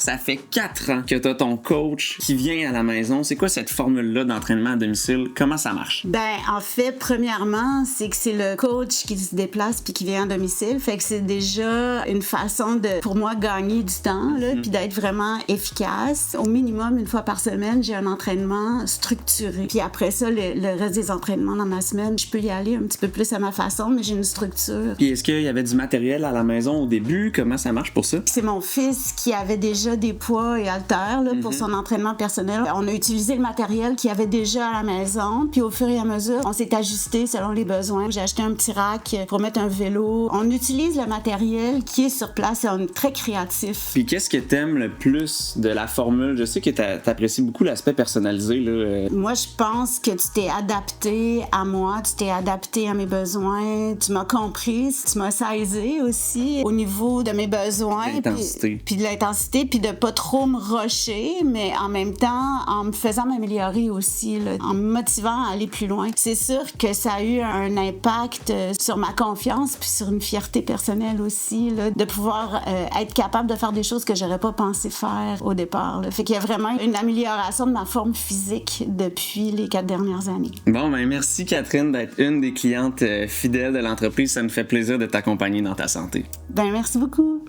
Ça fait 4 ans que tu as ton coach qui vient à la maison. C'est quoi cette formule-là d'entraînement à domicile? Comment ça marche? Ben, en fait, premièrement, c'est que c'est le coach qui se déplace puis qui vient à domicile. Fait que c'est déjà une façon de, pour moi, gagner du temps, là, puis d'être vraiment efficace. Au minimum, une fois par semaine, j'ai un entraînement structuré. Puis après ça, le reste des entraînements dans ma semaine, je peux y aller un petit peu plus à ma façon, mais j'ai une structure. Puis est-ce qu'il y avait du matériel à la maison au début? Comment ça marche pour ça? C'est mon fils qui avait déjà des poids et haltères là, pour son entraînement personnel. On a utilisé le matériel qu'il y avait déjà à la maison, puis au fur et à mesure, on s'est ajusté selon les besoins. J'ai acheté un petit rack pour mettre un vélo. On utilise le matériel qui est sur place et on est très créatif. Puis qu'est-ce que t'aimes le plus de la formule? Je sais que t'apprécies beaucoup l'aspect personnalisé, là. Moi, je pense que tu t'es adapté à moi, tu t'es adapté à mes besoins, tu m'as compris, tu m'as saisi aussi au niveau de mes besoins. L'intensité. Puis de l'intensité, puis de pas trop me rusher, mais en même temps, en me faisant m'améliorer aussi, là, en me motivant à aller plus loin. C'est sûr que ça a eu un impact sur ma confiance, puis sur une fierté personnelle aussi, là, de pouvoir être capable de faire des choses que j'aurais pas pensé faire au départ. Là. Fait qu'il y a vraiment une amélioration de ma forme physique depuis les 4 dernières années. Bon, ben merci Catherine d'être une des clientes fidèles de l'entreprise. Ça me fait plaisir de t'accompagner dans ta santé. Ben merci beaucoup.